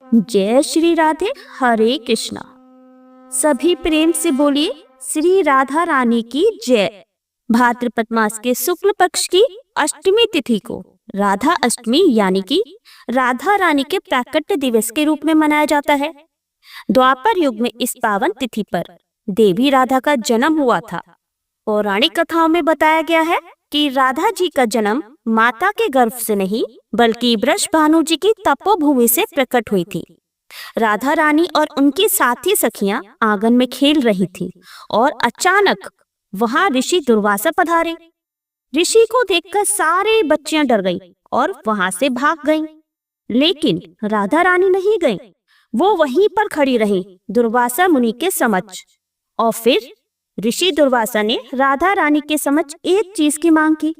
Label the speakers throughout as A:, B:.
A: जय श्री राधे, हरे कृष्णा। सभी प्रेम से बोलिए श्री राधा रानी की जय। भाद्रपद मास के शुक्ल पक्ष की अष्टमी तिथि को राधा अष्टमी यानी कि राधा रानी के प्राकट्य दिवस के रूप में मनाया जाता है। द्वापर युग में इस पावन तिथि पर देवी राधा का जन्म हुआ था। पौराणिक कथाओं में बताया गया है कि राधा जी का जन्म माता के गर्भ से नहीं बल्कि वृषभानु जी की तपोभूमि से प्रकट हुई थी। राधा रानी और उनकी साथी सखियां आंगन में खेल रही थी और अचानक वहां ऋषि दुर्वासा पधारे। ऋषि को देखकर सारे बच्चियां डर गईं और वहां से भाग गईं। लेकिन राधा रानी नहीं गईं, वो वहीं पर खड़ी रहीं दुर्वासा मुनि के समक्ष। और फिर ऋषि दुर्वासा ने राधा रानी के समक्ष एक चीज की मांग की,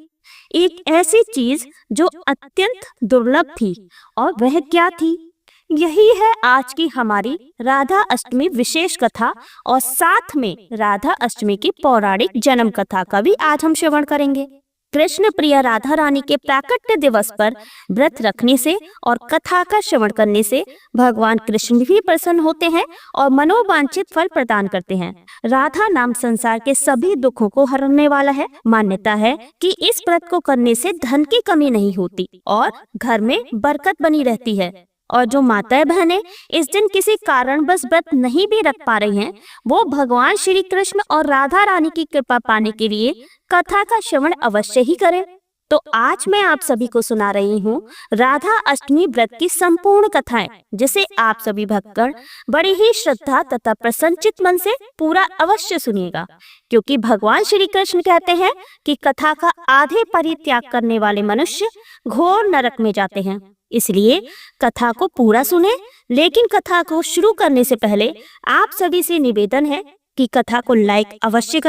A: एक ऐसी चीज जो अत्यंत दुर्लभ थी। और वह क्या थी? यही है आज की हमारी राधा अष्टमी विशेष कथा और साथ में राधा अष्टमी की पौराणिक जन्म कथा का भी आज हम श्रवण करेंगे। कृष्ण प्रिय राधा रानी के प्राकट्य दिवस पर व्रत रखने से और कथा का श्रवण करने से भगवान कृष्ण भी प्रसन्न होते हैं और मनोवांछित फल प्रदान करते हैं। राधा नाम संसार के सभी दुखों को हरने वाला है। मान्यता है कि इस व्रत को करने से धन की कमी नहीं होती और घर में बरकत बनी रहती है। और जो माताएं बहनें इस दिन किसी कारणवश व्रत नहीं भी रख पा रही हैं, वो भगवान श्री कृष्ण और राधा रानी की कृपा पाने के लिए कथा का श्रवण अवश्य ही करें। तो आज मैं आप सभी को सुना रही हूँ राधा अष्टमी व्रत की संपूर्ण कथाएं, जिसे आप सभी भक्तगण बड़ी ही श्रद्धा तथा प्रसन्नचित मन से पूरा अवश्य सुनिएगा, क्योंकि भगवान श्री कृष्ण कहते हैं कि कथा का आधे परित्याग करने वाले मनुष्य घोर नरक में जाते हैं। इसलिए कथा को पूरा सुने। लेकिन कथा को शुरू करने से पहले आप सभी से निवेदन है कि कथा को लाइक अवश्य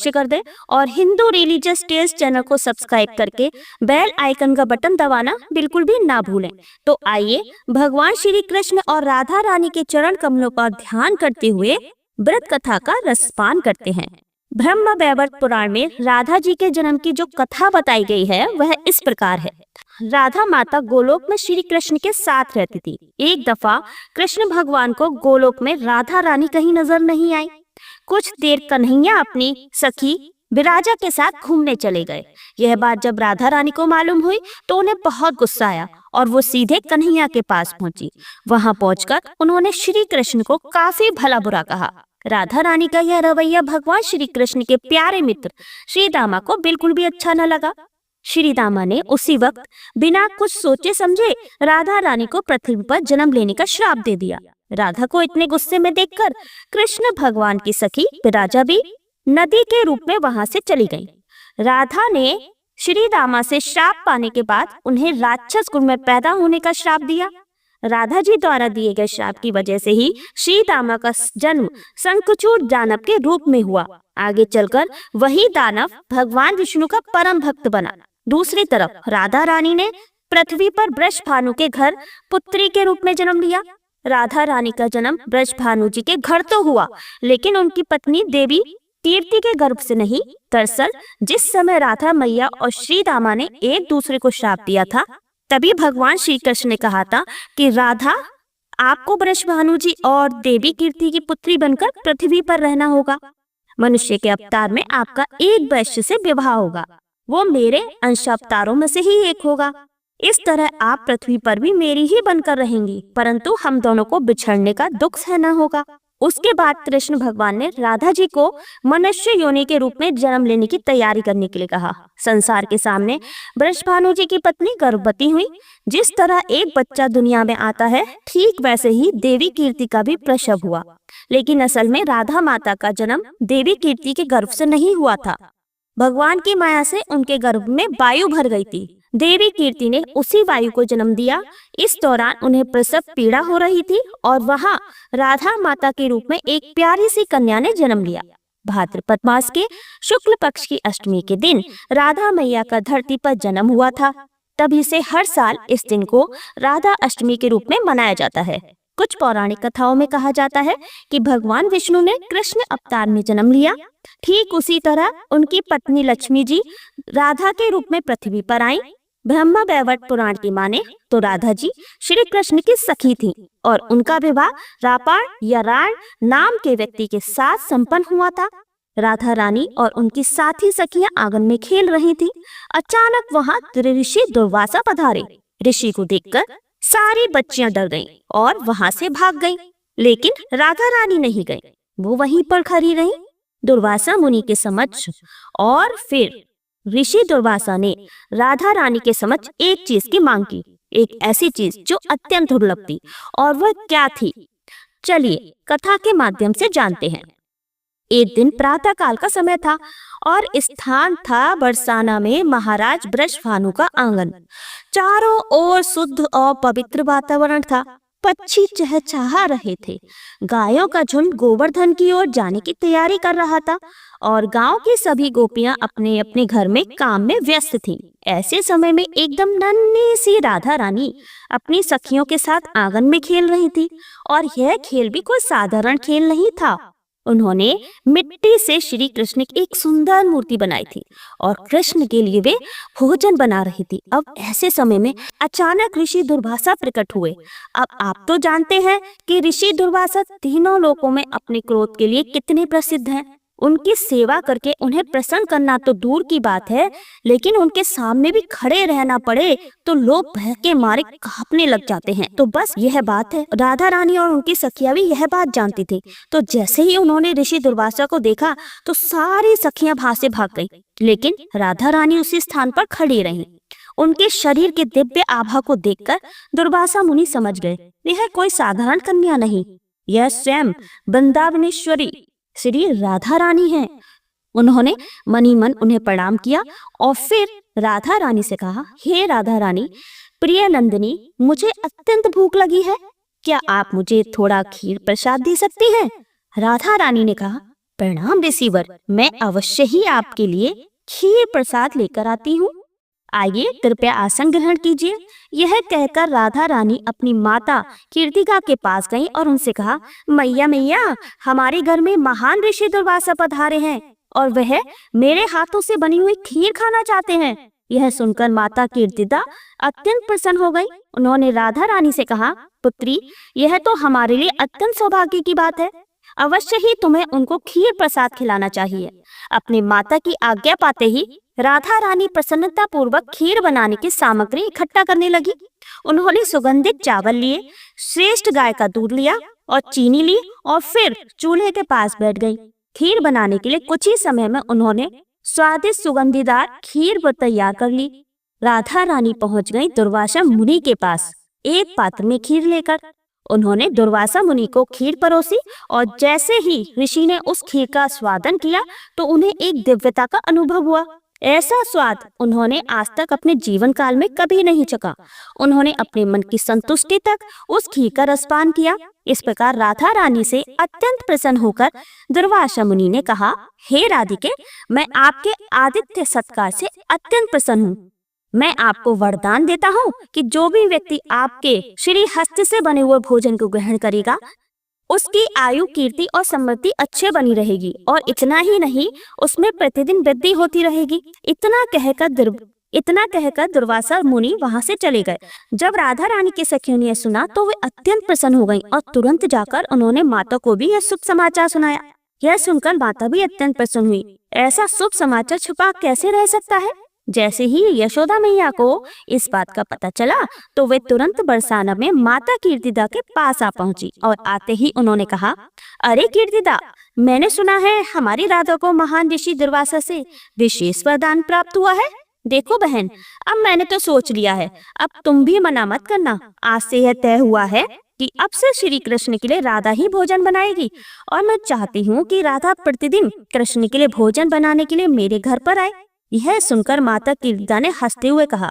A: कर दें और हिंदू रिलीजियस टेल्स चैनल को सब्सक्राइब करके बेल आइकन का बटन दबाना बिल्कुल भी ना भूलें। तो आइए भगवान श्री कृष्ण और राधा रानी के चरण कमलों का ध्यान करते हुए व्रत कथा का रसपान करते हैं। ब्रह्म वैवर्त पुराण में राधा जी के जन्म की जो कथा बताई गई है वह इस प्रकार है। राधा माता गोलोक में श्री कृष्ण के साथ रहती थी। एक दफा कृष्ण भगवान को गोलोक में राधा रानी कहीं नजर नहीं आई। कुछ देर कन्हैया अपनी सखी विराजा के साथ घूमने चले गए। यह बात जब राधा रानी को मालूम हुई तो उन्हें बहुत गुस्सा आया और वो सीधे कन्हैया के पास पहुंची। वहां पहुंचकर उन्होंने श्री कृष्ण को काफी भला बुरा कहा। राधा रानी का यह रवैया भगवान श्री कृष्ण के प्यारे मित्र श्री दामा को बिल्कुल भी अच्छा न लगा। श्री दामा ने उसी वक्त बिना कुछ सोचे समझे राधा रानी को पृथ्वी पर जन्म लेने का श्राप दे दिया। राधा को इतने गुस्से में देखकर कृष्ण भगवान की सखी विराजा भी नदी के रूप में वहां से चली गई। राधा ने श्री दामा से श्राप पाने के बाद उन्हें राक्षस कुल में पैदा होने का श्राप दिया। राधा जी द्वारा दिए गए श्राप की वजह से ही श्री दामा का जन्म शंखचूड़ दानव के रूप में हुआ। आगे चलकर वही दानव भगवान विष्णु का परम भक्त बना। दूसरी तरफ राधा रानी ने पृथ्वी पर वृषभानु के घर पुत्री के रूप में जन्म लिया। राधा रानी का जन्म वृषभानु जी के घर तो हुआ, लेकिन उनकी पत्नी देवी कीर्ति के गर्भ से नहीं। दरअसल जिस समय राधा मैया और श्री दामा ने एक दूसरे को श्राप दिया था, तभी भगवान श्री कृष्ण ने कहा था कि राधा, आपको वृषभानु जी और देवी कीर्ति की पुत्री बनकर पृथ्वी पर रहना होगा। मनुष्य के अवतार में आपका एक वैश्य से विवाह होगा, वो मेरे अंश अवतारों में से ही एक होगा। इस तरह आप पृथ्वी पर भी मेरी ही बनकर रहेंगी, परंतु हम दोनों को बिछड़ने का दुख सहना होगा। उसके बाद कृष्ण भगवान ने राधा जी को मनुष्य योनि के रूप में जन्म लेने की तैयारी करने के लिए कहा। संसार के सामने वृषभानु जी की पत्नी गर्भवती हुई। जिस तरह एक बच्चा दुनिया में आता है, ठीक वैसे ही देवी कीर्ति का भी प्रसव हुआ। लेकिन असल में राधा माता का जन्म देवी कीर्ति के गर्भ से नहीं हुआ था। भगवान की माया से उनके गर्भ में वायु भर गई थी। देवी कीर्ति ने उसी वायु को जन्म दिया। इस दौरान उन्हें प्रसव पीड़ा हो रही थी और वहां राधा माता के रूप में एक प्यारी सी कन्या ने जन्म लिया। भाद्रपद मास के शुक्ल पक्ष की अष्टमी के दिन राधा मैया का धरती पर जन्म हुआ था। तभी से हर साल इस दिन को राधा अष्टमी के रूप में मनाया जाता है। कुछ पौराणिक कथाओं में कहा जाता है कि भगवान विष्णु ने कृष्ण अवतार में जन्म लिया। ठीक उसी तरह उनकी पत्नी लक्ष्मी जी राधा के रूप में पृथ्वी पर आई। ब्रह्म वैवर्त पुराण की माने तो राधा जी श्री कृष्ण की सखी थी और उनका विवाह रापाण या राण नाम के व्यक्ति के साथ संपन्न हुआ था। राधा रानी और उनकी साथी सखियां आंगन में खेल रही थी। अचानक वहां ऋषि दुर्वासा पधारे। ऋषि को देखकर सारी बच्चियां डर गईं और वहां से भाग गईं, लेकिन राधा रानी नहीं गई, वो वहीं पर खड़ी रही दुर्वासा मुनि के समक्ष। और फिर ऋषि दुर्वासा ने राधा रानी के समक्ष एक चीज की मांग की, एक ऐसी चीज जो अत्यंत दुर्लभ थी। और वह क्या थी, चलिए कथा के माध्यम से जानते हैं। एक दिन प्रातः काल का समय था और स्थान था बरसाना में महाराज वृषभानु का आंगन। चारों ओर शुद्ध और पवित्र वातावरण था। पक्षी चहचहा रहे थे। गायों का झुंड गोवर्धन की ओर जाने की तैयारी कर रहा था और गांव की सभी गोपियां अपने अपने घर में काम में व्यस्त थीं। ऐसे समय में एकदम नन्ही सी राधा रानी अपनी सखियों के साथ आंगन में खेल रही थी। और यह खेल भी कोई साधारण खेल नहीं था। उन्होंने मिट्टी से श्री कृष्ण की एक सुंदर मूर्ति बनाई थी और कृष्ण के लिए वे भोजन बना रही थी। अब ऐसे समय में अचानक ऋषि दुर्वासा प्रकट हुए। अब आप तो जानते हैं कि ऋषि दुर्वासा तीनों लोकों में अपने क्रोध के लिए कितने प्रसिद्ध हैं। उनकी सेवा करके उन्हें प्रसन्न करना तो दूर की बात है, लेकिन उनके सामने भी खड़े रहना पड़े तो लोग भय के मारे कांपने लग जाते हैं। तो बस यह बात है। राधा रानी और उनकी सखियां भी यह बात जानती थी। तो जैसे ही उन्होंने ऋषि दुर्वासा को देखा तो सारी सखियां वहां से भाग गईं, लेकिन राधा रानी उसी स्थान पर खड़ी रहीं। उनके शरीर के दिव्य आभा को देखकर दुर्वासा मुनि समझ गए, यह कोई साधारण कन्या नहीं, यह स्वयं वृंदावनेश्वरी श्री राधा रानी है। उन्होंने मनी मन उन्हें प्रणाम किया और फिर राधा रानी से कहा, हे राधा रानी, प्रिय नंदिनी, मुझे अत्यंत भूख लगी है, क्या आप मुझे थोड़ा खीर प्रसाद दे सकती हैं? राधा रानी ने कहा, प्रणाम ऋषिवर, मैं अवश्य ही आपके लिए खीर प्रसाद लेकर आती हूँ। आइए कृपया आसन ग्रहण कीजिए। यह कहकर राधा रानी अपनी माता कीर्तिका के पास गईं और उनसे कहा, मैया मैया, हमारे घर में महान ऋषि दुर्वासा पधारे हैं और वह मेरे हाथों से बनी हुई खीर खाना चाहते हैं। यह सुनकर माता कीर्तिदा अत्यंत प्रसन्न हो गई। उन्होंने राधा रानी से कहा, पुत्री, यह तो हमारे लिए अत्यंत सौभाग्य की बात है, अवश्य ही तुम्हें उनको खीर प्रसाद खिलाना चाहिए। अपनी माता की आज्ञा पाते ही राधा रानी प्रसन्नता पूर्वक खीर बनाने की सामग्री इकट्ठा करने लगी। उन्होंने सुगंधित चावल लिए, श्रेष्ठ गाय का दूध लिया और चीनी ली और फिर चूल्हे के पास बैठ गई। खीर बनाने के लिए कुछ ही समय में उन्होंने स्वादिष्ट सुगंधीदार खीर तैयार कर ली। राधा रानी पहुंच गई दुर्वासा मुनि के पास एक पात्र में खीर लेकर। उन्होंने दुर्वासा मुनि को खीर परोसी और जैसे ही ऋषि ने उस खीर का स्वादन किया तो उन्हें एक दिव्यता का अनुभव हुआ। ऐसा स्वाद उन्होंने आज तक अपने जीवन काल में कभी नहीं चखा। उन्होंने अपने मन की संतुष्टि तक उस खीर का रसपान किया। इस प्रकार राधा रानी से अत्यंत प्रसन्न होकर दुर्वासा मुनि ने कहा, हे राधिके, मैं आपके आतिथ्य सत्कार से अत्यंत प्रसन्न हूँ। मैं आपको वरदान देता हूँ कि जो भी व्यक्ति आपके श्री हस्त से बने हुए भोजन को ग्रहण करेगा उसकी आयु, कीर्ति और समृद्धि अच्छे बनी रहेगी और इतना ही नहीं, उसमें प्रतिदिन वृद्धि होती रहेगी। इतना कहकर दुर्वासा मुनि वहां से चले गए। जब राधा रानी की सखियों ने सुना तो वे अत्यंत प्रसन्न हो गईं और तुरंत जाकर उन्होंने माता को भी यह शुभ समाचार सुनाया। यह सुनकर माता भी अत्यंत प्रसन्न हुई। ऐसा शुभ समाचार छुपा कैसे रह सकता है? जैसे ही यशोदा मैया को इस बात का पता चला तो वे तुरंत बरसाना में माता कीर्तिदा के पास आ पहुंची और आते ही उन्होंने कहा, अरे कीर्तिदा, मैंने सुना है हमारी राधा को महान ऋषि दुर्वासा से विशेष वरदान प्राप्त हुआ है। देखो बहन, अब मैंने तो सोच लिया है, अब तुम भी मना मत करना। आज से यह तय हुआ है कि अब से श्री कृष्ण के लिए राधा ही भोजन बनाएगी और मैं चाहती हूँ कि राधा प्रतिदिन कृष्ण के लिए भोजन बनाने के लिए मेरे घर पर आए। यह सुनकर माता कीर्तिदा ने हंसते हुए कहा,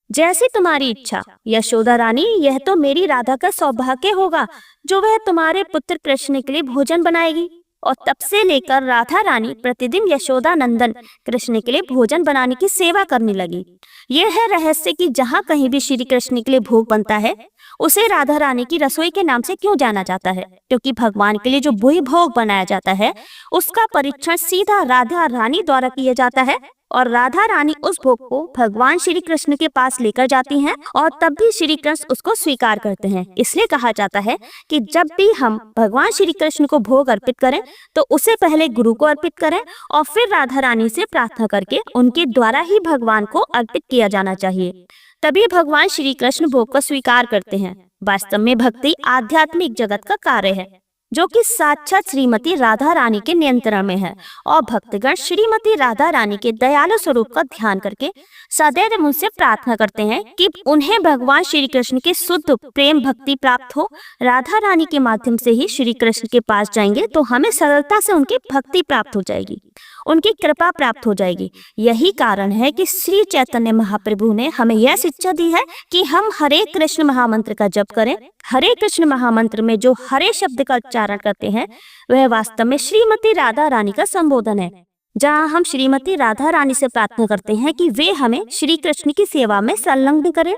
A: जैसी तुम्हारी इच्छा यशोदा रानी, यह तो मेरी राधा का सौभाग्य होगा जो वह तुम्हारे पुत्र कृष्ण के लिए भोजन बनाएगी। और तब से लेकर राधा रानी प्रतिदिन यशोदा नंदन कृष्ण के लिए भोजन बनाने की सेवा करने लगी। यह है रहस्य कि जहाँ कहीं भी श्री कृष्ण के लिए भोग बनता है उसे राधा रानी की रसोई के नाम से क्यों जाना जाता है, क्योंकि भगवान के लिए जो वही भोग बनाया जाता है उसका परीक्षण सीधा राधा रानी द्वारा किया जाता है। और राधा रानी उस भोग को भगवान श्री कृष्ण के पास लेकर जाती हैं और तब भी श्री कृष्ण उसको स्वीकार करते हैं। इसलिए कहा जाता है कि जब भी हम भगवान श्री कृष्ण को भोग अर्पित करें तो उसे पहले गुरु को अर्पित करें और फिर राधा रानी से प्रार्थना करके उनके द्वारा ही भगवान को अर्पित किया जाना चाहिए। तभी भगवान श्री कृष्ण भोग को स्वीकार करते हैं। वास्तव में भक्ति आध्यात्मिक जगत का कार्य है जो कि साक्षात श्रीमती राधा रानी के नियंत्रण में है और भक्तगण श्रीमती राधा रानी के दयालु स्वरूप का ध्यान करके सदैव उनसे प्रार्थना करते हैं कि उन्हें भगवान श्री कृष्ण के शुद्ध प्रेम भक्ति प्राप्त हो। राधा रानी के माध्यम से ही श्री कृष्ण के पास जाएंगे तो हमें सरलता से उनकी भक्ति प्राप्त हो जाएगी, उनकी कृपा प्राप्त हो जाएगी। यही कारण है कि श्री चैतन्य महाप्रभु ने हमें यह शिक्षा दी है कि हम हरे कृष्ण महामंत्र का जप करें। हरे कृष्ण महामंत्र में जो हरे शब्द का उच्चारण करते हैं वह वास्तव में श्रीमती राधा रानी का संबोधन है, जहाँ हम श्रीमती राधा रानी से प्रार्थना करते हैं कि वे हमें श्री कृष्ण की सेवा में संलग्न करें।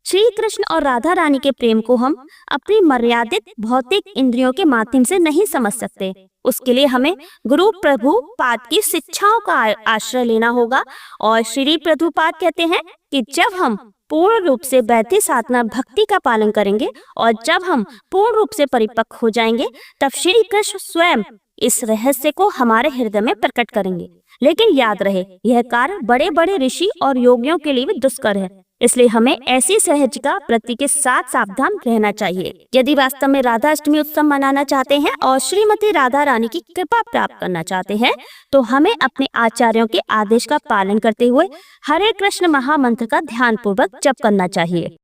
A: श्री कृष्ण और राधा रानी के प्रेम को हम अपनी मर्यादित भौतिक इंद्रियों के माध्यम से नहीं समझ सकते। उसके लिए हमें गुरु प्रभुपाद की शिक्षाओं का आश्रय लेना होगा। और श्री प्रभुपाद कहते हैं कि जब हम पूर्ण रूप से वैदिक साधना भक्ति का पालन करेंगे और जब हम पूर्ण रूप से परिपक्व हो जाएंगे तब श्री कृष्ण स्वयं इस रहस्य को हमारे हृदय में प्रकट करेंगे। लेकिन याद रहे, यह कार्य बड़े बड़े ऋषि और योगियों के लिए भी दुष्कर है, इसलिए हमें ऐसी सहजिका वृत्ति के साथ सावधान रहना चाहिए। यदि वास्तव में राधा अष्टमी उत्सव मनाना चाहते हैं और श्रीमती राधा रानी की कृपा प्राप्त करना चाहते हैं तो हमें अपने आचार्यों के आदेश का पालन करते हुए हरे कृष्ण महामंत्र का ध्यान पूर्वक जप करना चाहिए।